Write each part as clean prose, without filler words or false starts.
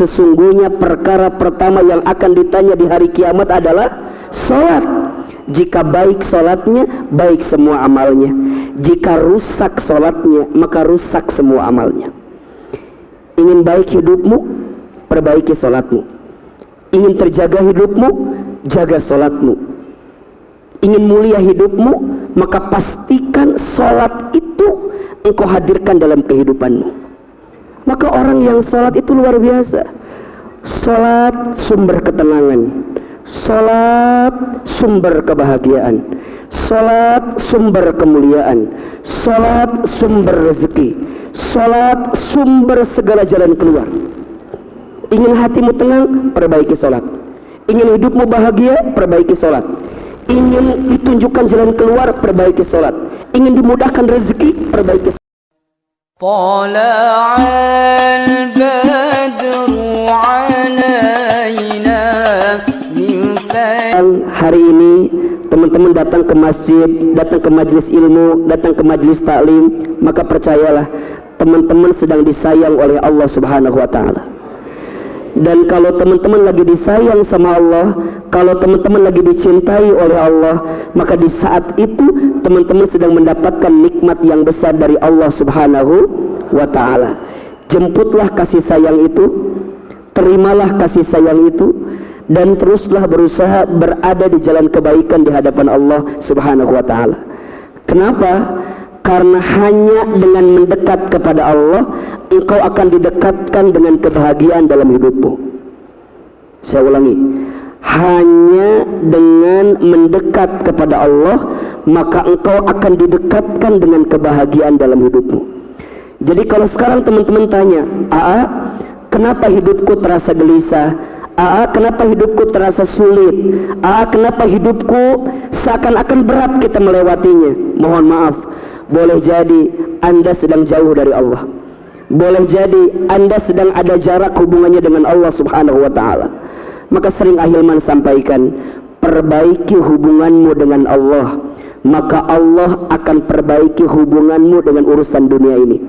sesungguhnya perkara pertama yang akan ditanya di hari kiamat adalah sholat. Jika baik sholatnya, baik semua amalnya. Jika rusak sholatnya, maka rusak semua amalnya. Ingin baik hidupmu, perbaiki sholatmu. Ingin terjaga hidupmu, jaga sholatmu. Ingin mulia hidupmu, maka pastikan sholat itu engkau hadirkan dalam kehidupanmu. Maka orang yang sholat itu luar biasa. Sholat sumber ketenangan, sholat sumber kebahagiaan, sholat sumber kemuliaan, sholat sumber rezeki, sholat sumber segala jalan keluar. Ingin hatimu tenang, perbaiki sholat. Ingin hidupmu bahagia, perbaiki sholat. Ingin ditunjukkan jalan keluar, perbaiki sholat. Ingin dimudahkan rezeki, perbaiki sholat. طلع البدر علينا من Hari ini teman-teman datang ke masjid, datang ke majelis ilmu, datang ke majelis taklim, maka percayalah teman-teman sedang disayang oleh Allah Subhanahu wa taala. Dan kalau teman-teman lagi disayang sama Allah, kalau teman-teman lagi dicintai oleh Allah, maka di saat itu teman-teman sedang mendapatkan nikmat yang besar dari Allah Subhanahu wa ta'ala. Jemputlah kasih sayang itu, terimalah kasih sayang itu, dan teruslah berusaha berada di jalan kebaikan di hadapan Allah Subhanahu wa ta'ala. Kenapa? Karena hanya dengan mendekat kepada Allah, engkau akan didekatkan dengan kebahagiaan dalam hidupmu. Saya ulangi, hanya dengan mendekat kepada Allah, maka engkau akan didekatkan dengan kebahagiaan dalam hidupmu. Jadi kalau sekarang teman-teman tanya, kenapa hidupku terasa gelisah? Kenapa hidupku terasa sulit? Kenapa hidupku seakan-akan berat kita melewatinya? Mohon maaf, boleh jadi Anda sedang jauh dari Allah. Boleh jadi Anda sedang ada jarak hubungannya dengan Allah Subhanahu wa ta'ala. Maka sering Ahilman sampaikan, perbaiki hubunganmu dengan Allah, maka Allah akan perbaiki hubunganmu dengan urusan dunia ini.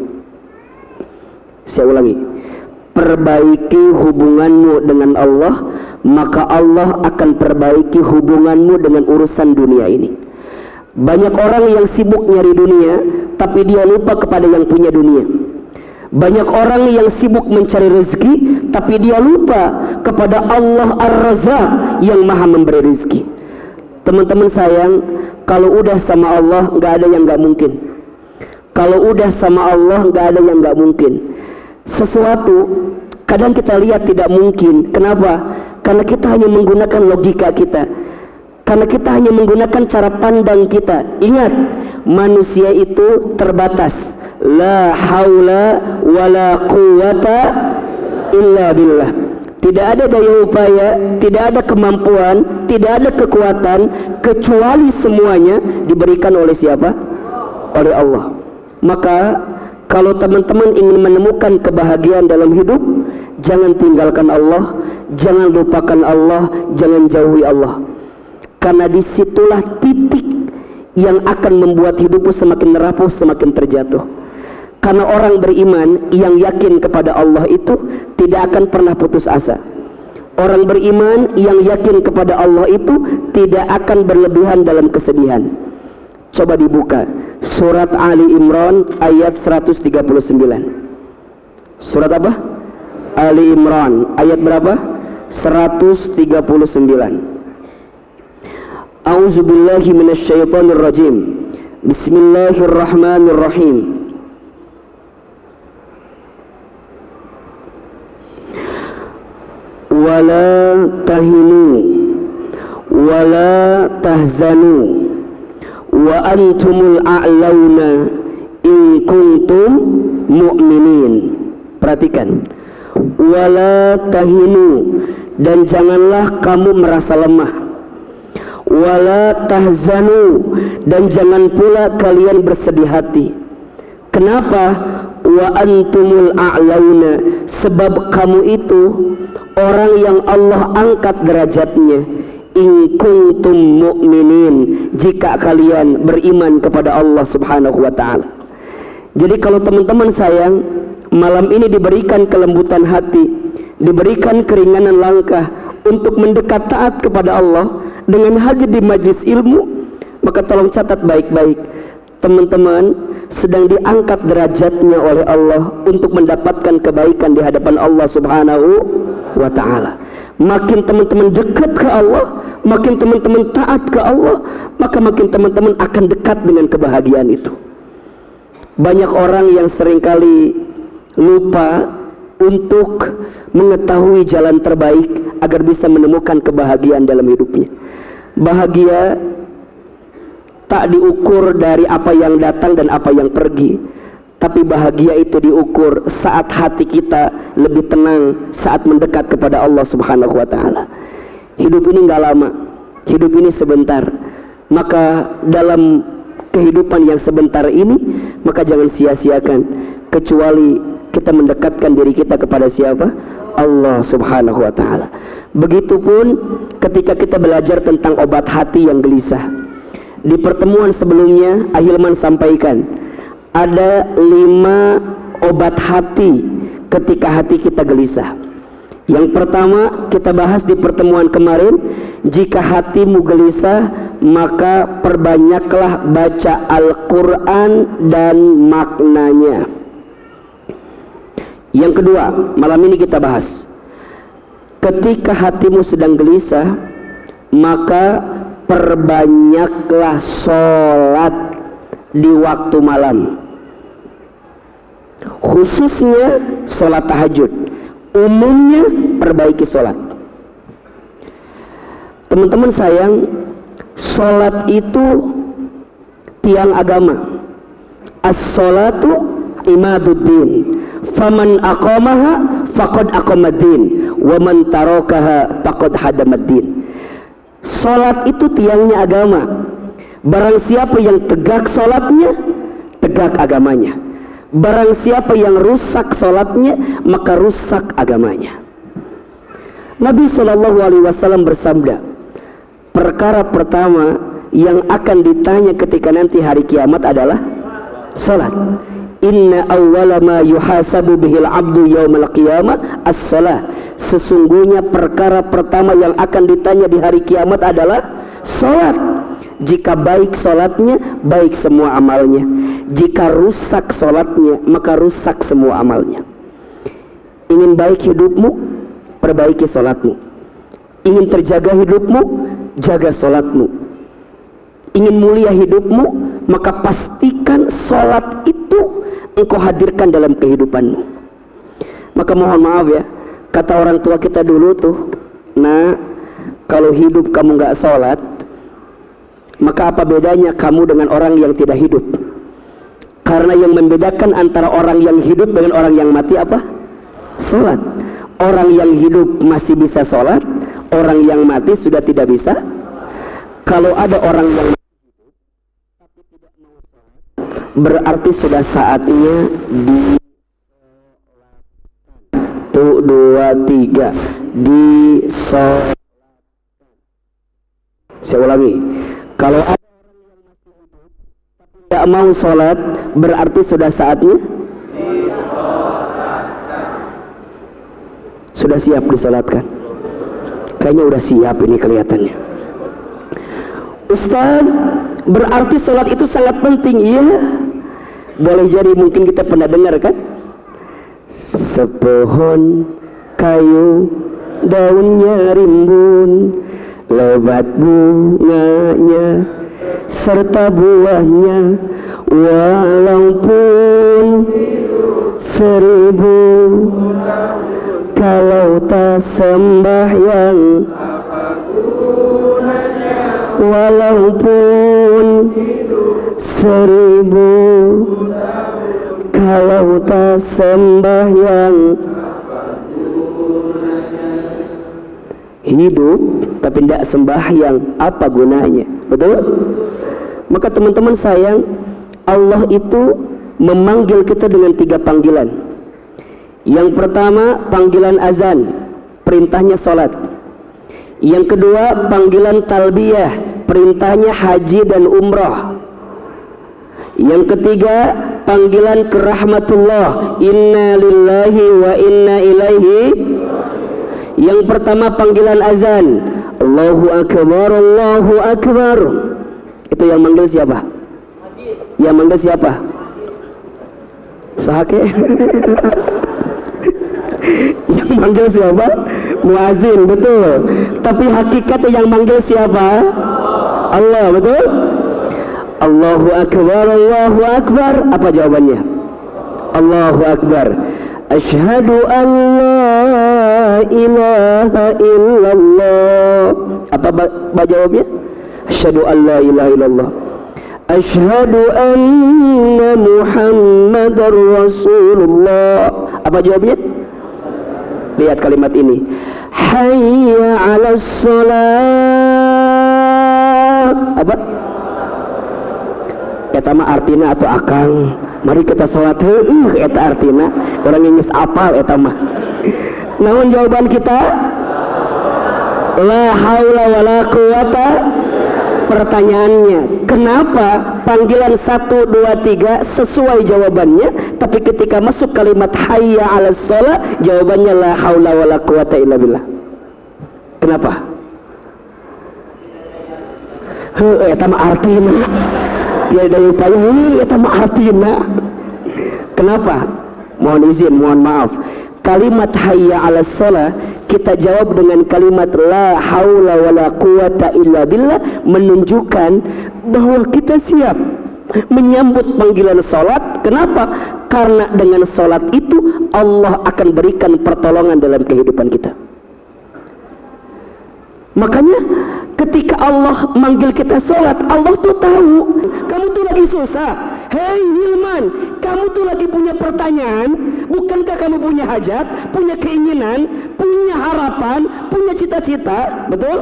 Saya ulangi, perbaiki hubunganmu dengan Allah, maka Allah akan perbaiki hubunganmu dengan urusan dunia ini. Banyak orang yang sibuk nyari dunia, tapi dia lupa kepada yang punya dunia. Banyak orang yang sibuk mencari rezeki, tapi dia lupa kepada Allah Ar-Razzaq yang maha memberi rezeki. Teman-teman sayang, kalau udah sama Allah nggak ada yang nggak mungkin. Kalau udah sama Allah nggak ada yang nggak mungkin. Sesuatu kadang kita lihat tidak mungkin. Kenapa? Karena kita hanya menggunakan logika kita, karena kita hanya menggunakan cara pandang kita. Ingat, manusia itu terbatas. La haula wala quwata illa billah. Tidak ada daya upaya, tidak ada kemampuan, tidak ada kekuatan, kecuali semuanya diberikan oleh siapa? Oleh Allah. Maka kalau teman-teman ingin menemukan kebahagiaan dalam hidup, jangan tinggalkan Allah, jangan lupakan Allah, jangan jauhi Allah. Karena disitulah titik yang akan membuat hidupmu semakin rapuh, semakin terjatuh. Karena orang beriman yang yakin kepada Allah itu tidak akan pernah putus asa. Orang beriman yang yakin kepada Allah itu tidak akan berlebihan dalam kesedihan. Coba dibuka surat Ali Imran ayat 139. Surat apa? Ali Imran ayat berapa? 139. A'udzubillahi minasyaitonirrajim. Bismillahirrahmanirrahim. Wala tahinu wala tahzanu wa antumul a'launa in kuntum mu'minin. Perhatikan, wala tahinu, dan janganlah kamu merasa lemah, wala tahzanu, dan jangan pula kalian bersedih hati. Kenapa? Wa antumul a'launa, sebab kamu itu orang yang Allah angkat derajatnya. In kuntum mu'minin, jika kalian beriman kepada Allah Subhanahu wa ta'ala. Jadi kalau teman-teman sayang, malam ini diberikan kelembutan hati, diberikan keringanan langkah untuk mendekat taat kepada Allah dengan hadir di majlis ilmu, maka tolong catat baik-baik, teman-teman sedang diangkat derajatnya oleh Allah untuk mendapatkan kebaikan di hadapan Allah Subhanahu wa ta'ala. Makin teman-teman dekat ke Allah, makin teman-teman taat ke Allah, maka makin teman-teman akan dekat dengan kebahagiaan itu. Banyak orang yang seringkali lupa untuk mengetahui jalan terbaik agar bisa menemukan kebahagiaan dalam hidupnya. Bahagia tak diukur dari apa yang datang dan apa yang pergi, tapi bahagia itu diukur saat hati kita lebih tenang saat mendekat kepada Allah Subhanahu wa ta'ala. Hidup ini gak lama, hidup ini sebentar. Maka dalam kehidupan yang sebentar ini, maka jangan sia-siakan, kecuali kita mendekatkan diri kita kepada siapa? Allah Subhanahu wa ta'ala. Begitupun ketika kita belajar tentang obat hati yang gelisah. Di pertemuan sebelumnya Ahilman sampaikan ada 5 obat hati ketika hati kita gelisah. Yang pertama kita bahas di pertemuan kemarin, jika hatimu gelisah maka perbanyaklah baca Al-Quran dan maknanya. Yang kedua, malam ini kita bahas, ketika hatimu sedang gelisah maka perbanyaklah sholat di waktu malam, khususnya sholat tahajud. Umumnya perbaiki sholat. Teman-teman sayang, sholat itu tiang agama. As-sholatu imaduddin, faman aqamaha faqad aqamaddin, wa man tarakaha faqad hadamaddin. Sholat itu tiangnya agama. Barang siapa yang tegak sholatnya, tegak agamanya. Barang siapa yang rusak sholatnya, maka rusak agamanya. Nabi SAW bersabda, perkara pertama yang akan ditanya ketika nanti hari kiamat adalah sholat. Inna awwala ma yuhasabu bihil abdu yawmal qiyamah as-salah. Sesungguhnya perkara pertama yang akan ditanya di hari kiamat adalah sholat. Jika baik sholatnya, baik semua amalnya. Jika rusak sholatnya, maka rusak semua amalnya. Ingin baik hidupmu, perbaiki sholatmu. Ingin terjaga hidupmu, jaga sholatmu. Ingin mulia hidupmu, maka pastikan sholat itu engkau hadirkan dalam kehidupanmu. Maka mohon maaf ya, kata orang tua kita dulu tuh, nah kalau hidup kamu gak sholat, maka apa bedanya kamu dengan orang yang tidak hidup? Karena yang membedakan antara orang yang hidup dengan orang yang mati apa? Sholat. Orang yang hidup masih bisa sholat, orang yang mati sudah tidak bisa. Kalau ada orang yang tapi tidak mau sholat, berarti sudah saatnya di 1, 2, 3 di sholat. Saya ulangi, kalau ada orang yang masih hidup tapi tidak mau sholat, berarti sudah saatnya sudah siap disolatkan. Kayaknya udah siap ini kelihatannya. Ustaz, berarti sholat itu sangat penting. Iya, boleh jadi mungkin kita pernah dengar kan, sepohon kayu daunnya rimbun, lebat bunganya serta buahnya, walaupun 1000 kalau tak sembahyang, walaupun 1000 kalau tak sembahyang. Hidup tapi tidak sembahyang, apa gunanya? Betul? Maka teman-teman sayang, Allah itu memanggil kita dengan 3 panggilan. Yang pertama panggilan azan, perintahnya sholat. Yang kedua panggilan talbiyah, perintahnya haji dan umrah. Yang ketiga panggilan ke rahmatullah, inna lillahi wa inna ilaihi Yang pertama panggilan azan, Allahu Akbar, Allahu Akbar. Itu yang manggil siapa? Yang manggil siapa? Sahake. Yang manggil siapa? Muazin, betul. Tapi hakikatnya yang manggil siapa? Allah, betul? Allahu Akbar, Allahu Akbar. Apa jawabannya? Allahu Akbar. Asyhadu an la ilaha illallah. Apa jawabnya? Asyhadu an la ilaha illallah. Asyhadu anna Muhammadar Rasulullah. Apa jawabnya? Lihat kalimat ini. Hayya 'alas shalah. Apa? Eta mah artina atau akang. Mari kita sholat heueuh eta artina. Orang yang geus apal eta mah. Namun jawaban kita la haula wala quwata. Pertanyaannya, kenapa panggilan 1, 2, 3 sesuai jawabannya, tapi ketika masuk kalimat hayya 'alas shalah jawabannya la haula wala quwata illa billah? Kenapa? Heueuh eta mah artina. Tiada upaya eta mah artina. Kenapa? Mohon izin, mohon maaf. Kalimat hayya 'alas shalah kita jawab dengan kalimat la haula wala quwata illa billah, menunjukkan bahwa kita siap menyambut panggilan salat. Kenapa? Karena dengan salat itu Allah akan berikan pertolongan dalam kehidupan kita. Makanya ketika Allah manggil kita sholat, Allah tuh tahu kamu tuh lagi susah. Hei Hilman, kamu tuh lagi punya pertanyaan. Bukankah kamu punya hajat, punya keinginan, punya harapan, punya cita-cita? Betul?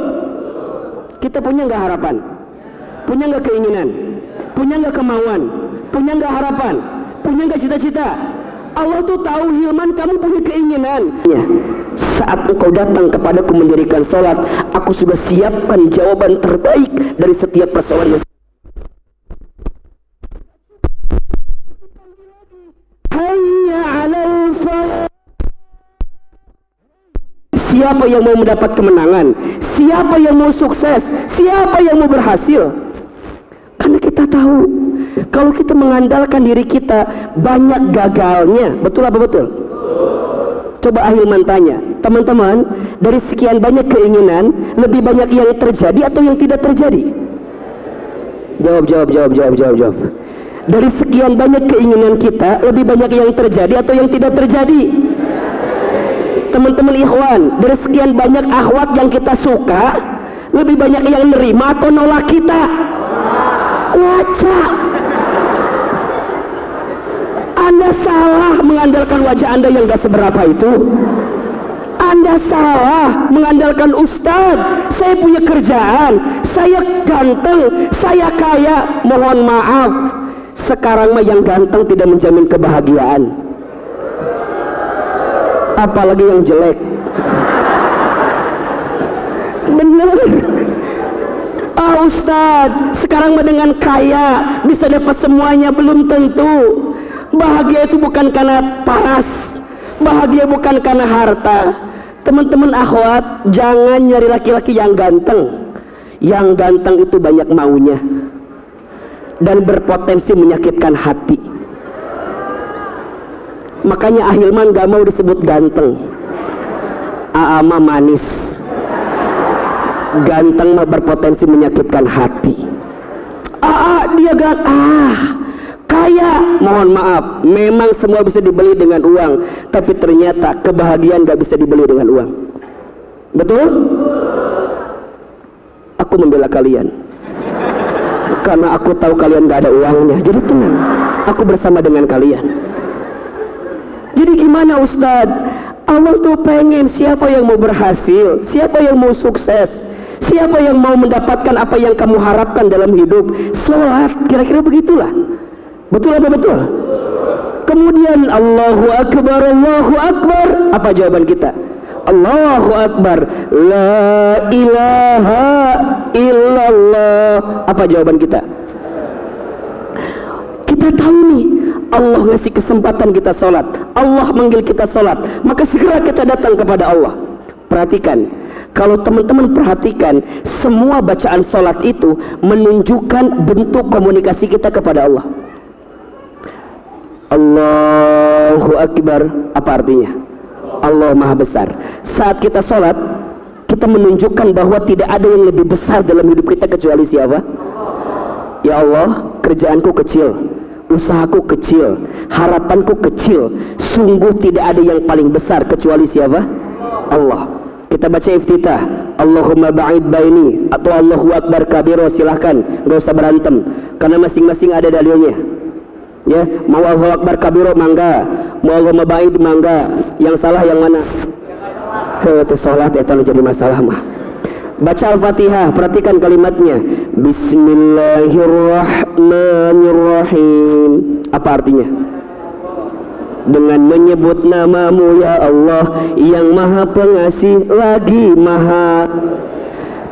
Kita punya nggak harapan? Punya nggak keinginan? Punya nggak kemauan? Punya nggak harapan? Punya nggak cita-cita? Allah tuh tahu Hilman kamu punya keinginan. Saat engkau datang kepadaku mendirikan sholat, aku sudah siapkan jawaban terbaik dari setiap persoalan. Hayya 'alal falah. Siapa yang mau mendapat kemenangan? Siapa yang mau sukses? Siapa yang mau berhasil? Karena kita tahu kalau kita mengandalkan diri kita banyak gagalnya. Betul apa betul? Coba Ahilman tanya, teman-teman, dari sekian banyak keinginan, lebih banyak yang terjadi atau yang tidak terjadi? Jawab. Dari sekian banyak keinginan kita, lebih banyak yang terjadi atau yang tidak terjadi? Teman-teman ikhwan, dari sekian banyak akhwat yang kita suka, lebih banyak yang nerima atau nolak kita? Waca. Anda salah mengandalkan wajah Anda yang gak seberapa itu. Anda salah mengandalkan ustadz. Saya punya kerjaan, saya ganteng, saya kaya. Mohon maaf, sekarang mah yang ganteng tidak menjamin kebahagiaan, apalagi yang jelek. Bener. Ustadz, sekarang mah dengan kaya bisa dapat semuanya, belum tentu. Bahagia itu bukan karena paras, bahagia bukan karena harta. Teman-teman akhwat, jangan nyari laki-laki yang ganteng. Yang ganteng itu banyak maunya dan berpotensi menyakitkan hati. Makanya Ahilman gak mau disebut ganteng. Aama manis. Ganteng mah berpotensi menyakitkan hati. Dia kaya, mohon maaf, memang semua bisa dibeli dengan uang, tapi ternyata kebahagiaan gak bisa dibeli dengan uang. Betul? Aku membela kalian karena aku tahu kalian gak ada uangnya, jadi tenang, aku bersama dengan kalian. Jadi gimana Ustadz? Allah tuh pengen siapa yang mau berhasil, siapa yang mau sukses, siapa yang mau mendapatkan apa yang kamu harapkan dalam hidup. Sholat, kira-kira begitulah. Betul apa betul? Kemudian Allahu Akbar, Allahu Akbar. Apa jawaban kita? Allahu Akbar, la ilaha illallah. Apa jawaban kita? Kita tahu nih, Allah ngasih kesempatan kita sholat, Allah manggil kita sholat, maka segera kita datang kepada Allah. Perhatikan, kalau teman-teman perhatikan, semua bacaan sholat itu menunjukkan bentuk komunikasi kita kepada Allah. Allahu Akbar, apa artinya? Allah Maha Besar. Saat kita sholat, kita menunjukkan bahwa tidak ada yang lebih besar dalam hidup kita kecuali siapa? Ya Allah, kerjaanku kecil, usahaku kecil, harapanku kecil, sungguh tidak ada yang paling besar kecuali siapa? Allah. Kita baca iftitah, Allahumma ba'id baini atau Allahu Akbar kabiro, silahkan, gak usah berantem karena masing-masing ada dalilnya. Ya, mau Allahu Akbar kabiro mangga, mau Allahumma ba'id mangga, yang salah yang mana? Itu sholat itu jadi masalah mah. Baca Al-Fatihah, perhatikan kalimatnya, Bismillahirrahmanirrahim. Apa artinya? Dengan menyebut namamu ya Allah yang maha pengasih lagi maha.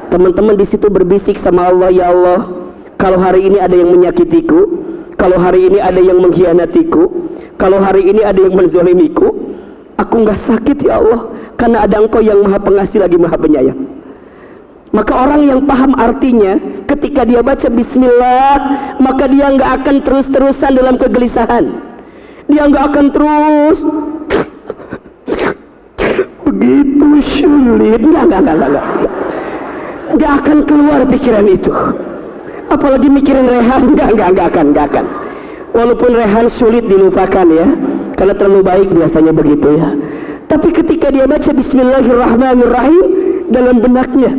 Teman-teman di situ berbisik sama Allah, ya Allah, kalau hari ini ada yang menyakitiku, kalau hari ini ada yang mengkhianatiku, kalau hari ini ada yang menzolimiku, aku nggak sakit ya Allah, karena ada Engkau yang maha pengasih lagi maha penyayang. Maka orang yang paham artinya, ketika dia baca Bismillah, maka dia nggak akan terus-terusan dalam kegelisahan. Dia nggak akan terus begitu sulit, nggak akan keluar pikiran itu. Apalagi mikirin Rehan, nggak akan. Walaupun Rehan sulit dilupakan ya, karena terlalu baik biasanya begitu ya. Tapi ketika dia baca Bismillahirrahmanirrahim, dalam benaknya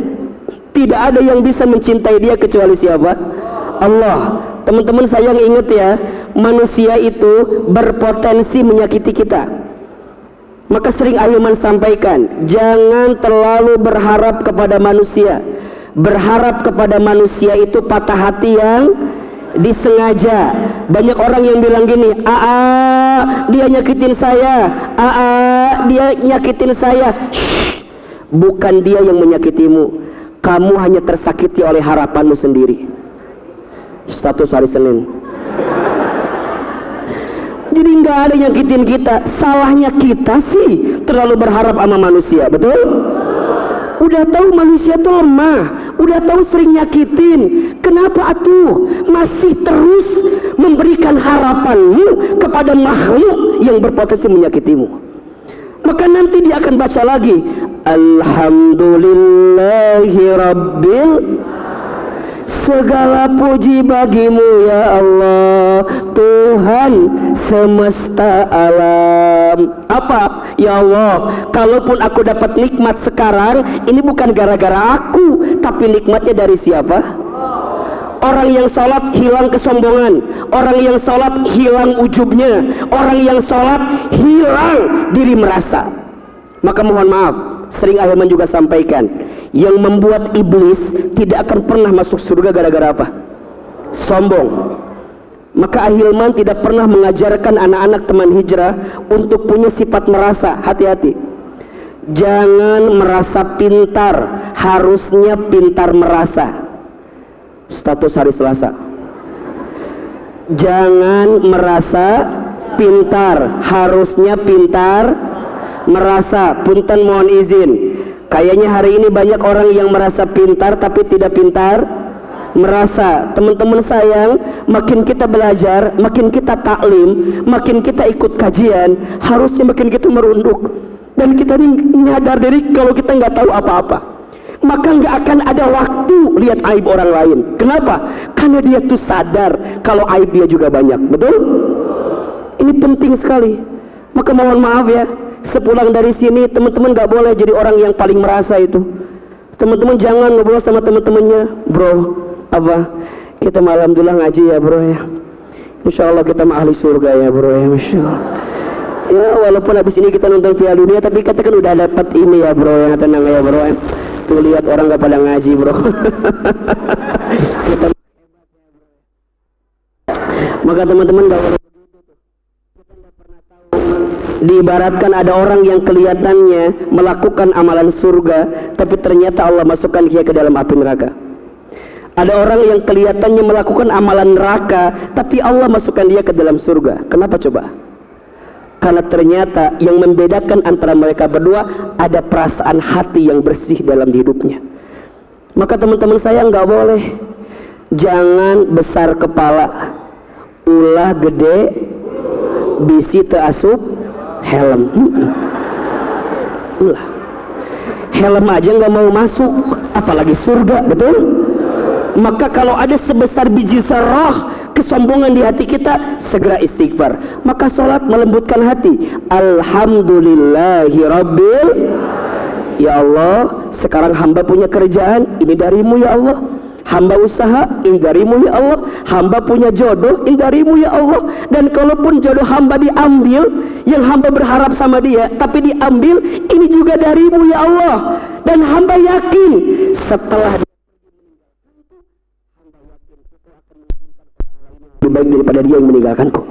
tidak ada yang bisa mencintai dia kecuali siapa? Allah. Teman-teman sayang ingat ya, manusia itu berpotensi menyakiti kita. Maka sering Ahilman sampaikan, jangan terlalu berharap kepada manusia. Berharap kepada manusia itu patah hati yang disengaja. Banyak orang yang bilang gini, dia nyakitin saya, dia nyakitin saya. Shh, bukan dia yang menyakitimu, kamu hanya tersakiti oleh harapanmu sendiri. Status hari Senin. Jadi nggak ada yang nyakitin kita. Salahnya kita sih terlalu berharap sama manusia, betul? Udah tahu manusia tuh lemah, udah tahu sering nyakitin, kenapa atuh masih terus memberikan harapanmu kepada makhluk yang berpotensi menyakitimu? Maka nanti dia akan baca lagi, Alhamdulillahi Rabbil, segala puji bagimu ya Allah, Tuhan semesta alam. Apa? Ya Allah, kalaupun aku dapat nikmat sekarang, ini bukan gara-gara aku, tapi nikmatnya dari siapa? Orang yang sholat hilang kesombongan, orang yang sholat hilang ujubnya, orang yang sholat hilang diri merasa. Maka mohon maaf, sering Ahilman juga sampaikan, yang membuat iblis tidak akan pernah masuk surga gara-gara apa? Sombong. Maka Ahilman tidak pernah mengajarkan anak-anak teman hijrah untuk punya sifat merasa. Hati-hati, jangan merasa pintar, harusnya pintar merasa. Status hari Selasa. Jangan merasa pintar, harusnya pintar merasa. Punten mohon izin, kayaknya hari ini banyak orang yang merasa pintar tapi tidak pintar merasa. Teman-teman sayang, makin kita belajar, makin kita taklim, makin kita ikut kajian, harusnya makin kita merunduk dan kita nyadar diri kalau kita nggak tahu apa-apa. Maka nggak akan ada waktu lihat aib orang lain. Kenapa? Karena dia tuh sadar kalau aib dia juga banyak. Betul? Ini penting sekali. Maka mohon maaf ya, sepulang dari sini teman-teman nggak boleh jadi orang yang paling merasa itu. Teman-teman jangan ngobrol sama teman-temannya, bro, apa? Kita alhamdulillah ngaji ya bro ya. Insya Allah kita mah ahli surga ya bro ya, Masya Allah. Ya walaupun habis ini kita nonton Piala Dunia, tapi kita kan udah dapat ini ya bro ya, tenang ya bro ya. Tuh lihat orang gak pada ngaji bro. Kita... Maka teman-teman gak boleh begitu. Kita gak pernah tahu. Diibaratkan ada orang yang kelihatannya melakukan amalan surga, tapi ternyata Allah masukkan dia ke dalam api neraka. Ada orang yang kelihatannya melakukan amalan neraka, tapi Allah masukkan dia ke dalam surga. Kenapa coba? Karena ternyata yang membedakan antara mereka berdua ada perasaan hati yang bersih dalam hidupnya. Maka teman-teman saya nggak boleh, jangan besar kepala, ulah gede, bisi teu asup helm. Ulah helm aja nggak mau masuk, apalagi surga, betul? Maka kalau ada sebesar biji zarah kesombongan di hati kita, segera istighfar. Maka sholat melembutkan hati. Alhamdulillahi Rabbil. Ya Allah, sekarang hamba punya kerjaan, ini darimu ya Allah. Hamba usaha, ini darimu ya Allah. Hamba punya jodoh, ini darimu ya Allah. Dan kalaupun jodoh hamba diambil, yang hamba berharap sama dia tapi diambil, ini juga darimu ya Allah. Dan hamba yakin setelah lebih baik daripada dia yang meninggalkanku.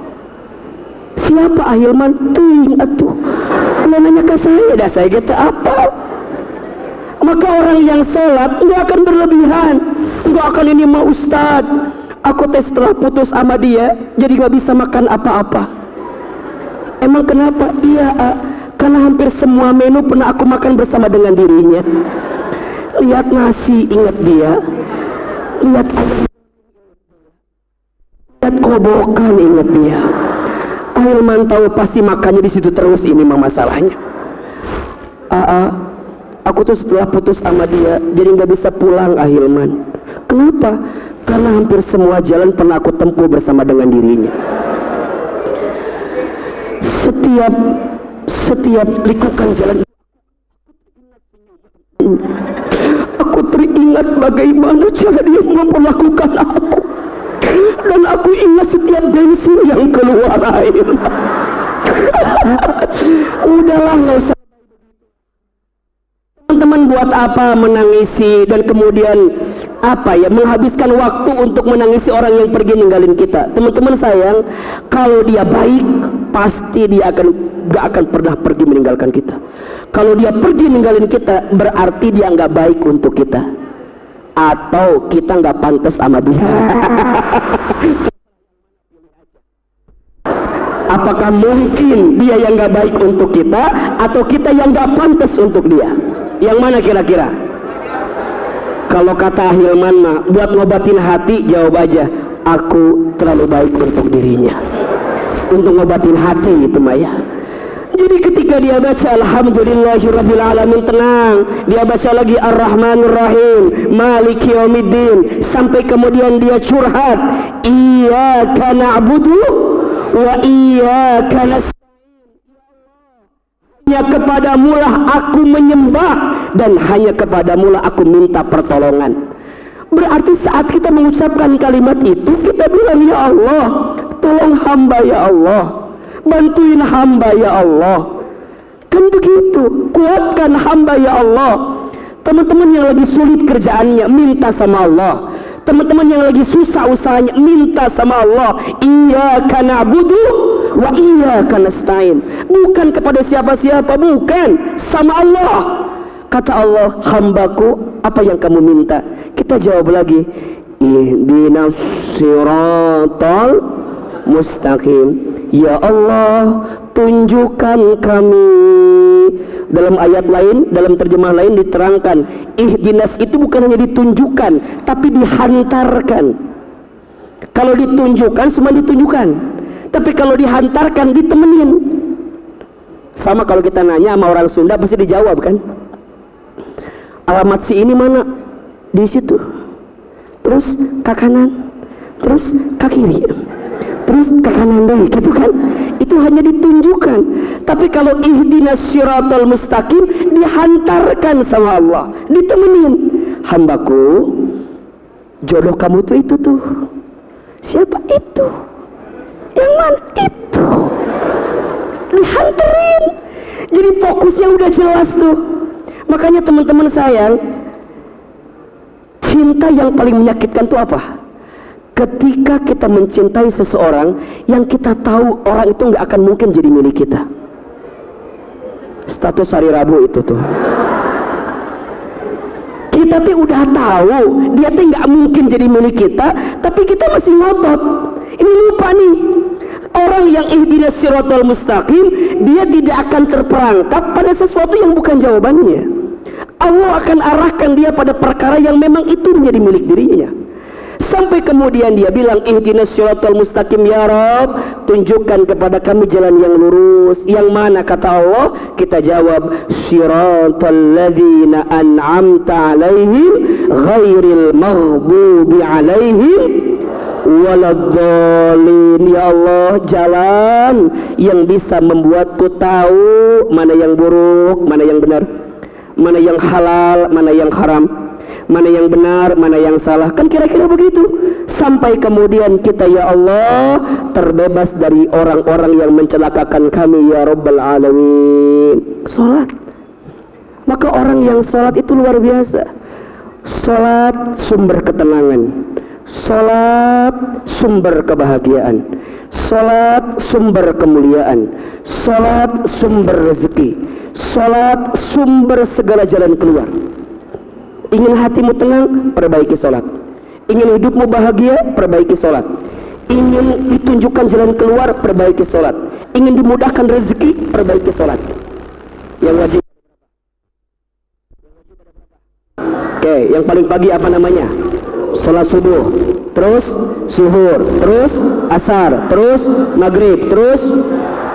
Siapa Ahilman? Tuing atuh. Kalau nanya ke saya, dah saya kata apa? Maka orang yang sholat nggak akan berlebihan, nggak akan ini mah ustad, aku tes setelah putus sama dia jadi nggak bisa makan apa-apa. Emang kenapa? Iya, karena hampir semua menu pernah aku makan bersama dengan dirinya. Lihat nasi ingat dia, lihat ayam, lihat kobokan ingat dia. Ahilman tahu pasti makannya di situ terus, ini mah masalahnya. Aku tuh setelah putus sama dia jadi nggak bisa pulang Ahilman. Kenapa? Karena hampir semua jalan pernah aku tempuh bersama dengan dirinya. Setiap likukan jalan aku teringat bagaimana cara dia memperlakukan aku. Dan aku ingat setiap bensin yang keluar air. Udahlah, nggak usah. Teman-teman buat apa menangisi dan kemudian apa ya, menghabiskan waktu untuk menangisi orang yang pergi ninggalin kita. Teman-teman sayang, kalau dia baik pasti dia gak akan pernah pergi meninggalkan kita. Kalau dia pergi ninggalin kita berarti dia nggak baik untuk kita, atau kita nggak pantas sama dia. Apakah mungkin dia yang nggak baik untuk kita, atau kita yang nggak pantas untuk dia? Yang mana kira-kira? Kalau kata Ahilman mah, buat ngobatin hati jawab aja, aku terlalu baik untuk dirinya. Untuk ngobatin hati itu mah ya. Jadi ketika dia baca Alhamdulillahirrabbilalamin, tenang. Dia baca lagi Ar-Rahmanir-Rahim, Maliki Yaumiddin, sampai kemudian dia curhat, Iyyaka na'budu wa iyyaka nasta'in. Hanya kepadamulah aku menyembah dan hanya kepadamulah aku minta pertolongan. Berarti saat kita mengucapkan kalimat itu, kita bilang, ya Allah, tolong hamba ya Allah, bantuin hamba ya Allah. Kan begitu, kuatkan hamba ya Allah. Teman-teman yang lagi sulit kerjaannya, minta sama Allah. Teman-teman yang lagi susah usahanya, minta sama Allah. Iyyaka na'budu wa iyyaka nasta'in. Bukan kepada siapa-siapa, bukan, sama Allah. Kata Allah, hambaku, apa yang kamu minta? Kita jawab lagi, ihdinas siratal mustaqim. Ya Allah, tunjukkan kami. Dalam ayat lain, dalam terjemah lain diterangkan, ihdinas itu bukan hanya ditunjukkan, tapi dihantarkan. Kalau ditunjukkan, semua ditunjukkan. Tapi kalau dihantarkan, ditemenin. Sama kalau kita nanya sama orang Sunda, pasti dijawab kan? Alamat si ini mana? Di situ. Terus ke kanan, terus ke kiri, terus ke kanan deh, gitu kan? Itu hanya ditunjukkan. Tapi kalau ihdinas siratal mustaqim, dihantarkan sama Allah, ditemenin. Hambaku, jodoh kamu tuh itu tuh. Siapa itu? Yang mana itu? Dihantarin. Jadi fokusnya udah jelas tuh. Makanya teman-teman sayang, cinta yang paling menyakitkan itu apa? Ketika kita mencintai seseorang yang kita tahu orang itu nggak akan mungkin jadi milik kita. Status hari Rabu itu tuh, kita tuh udah tahu dia tuh nggak mungkin jadi milik kita, tapi kita masih ngotot. Ini lupa nih, Orang yang ihdinas siratal mustaqim, dia tidak akan terperangkap pada sesuatu yang bukan jawabannya. Allah akan arahkan dia pada perkara yang memang itu menjadi milik dirinya. Sampai kemudian dia bilang, ihdinas siratal mustaqim ya Rabb, tunjukkan kepada kami jalan yang lurus. Yang mana kata Allah? Kita jawab, siratal ladzina an'amta alaihim ghairil maghdubi alaihim waladhdallin. Ya Allah, jalan yang bisa membuatku tahu mana yang buruk, mana yang benar, mana yang halal, mana yang haram, mana yang benar, mana yang salah. Kan kira-kira begitu. Sampai kemudian kita ya Allah terbebas dari orang-orang yang mencelakakan kami ya Rabbal Alamin. Salat. Maka orang yang salat itu luar biasa. Salat sumber ketenangan, salat sumber kebahagiaan, salat sumber kemuliaan, salat sumber rezeki, salat sumber segala jalan keluar. Ingin hatimu tenang, perbaiki sholat. Ingin hidupmu bahagia, perbaiki sholat. Ingin ditunjukkan jalan keluar, perbaiki sholat. Ingin dimudahkan rezeki, perbaiki sholat. Yang wajib. Oke, yang paling pagi apa namanya? Sholat subuh, terus zuhur, terus asar, terus maghrib, terus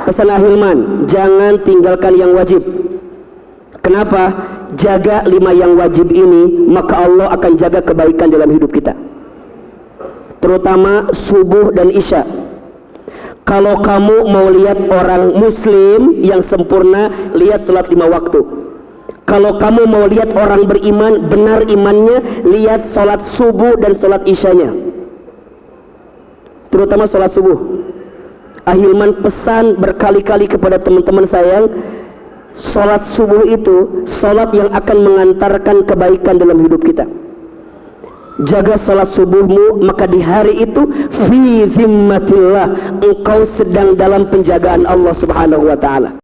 pesan Ahilman, jangan tinggalkan yang wajib. Kenapa? Jaga 5 yang wajib ini, maka Allah akan jaga kebaikan dalam hidup kita, terutama subuh dan isya. Kalau kamu mau lihat orang muslim yang sempurna, lihat sholat 5 waktu. Kalau kamu mau lihat orang beriman, benar imannya, lihat sholat subuh dan sholat isyanya, terutama sholat subuh. Ahilman pesan berkali-kali kepada teman-teman sayang, sholat subuh itu sholat yang akan mengantarkan kebaikan dalam hidup kita. Jaga sholat subuhmu, maka di hari itu fi zimmatillah, engkau sedang dalam penjagaan Allah subhanahu wa ta'ala.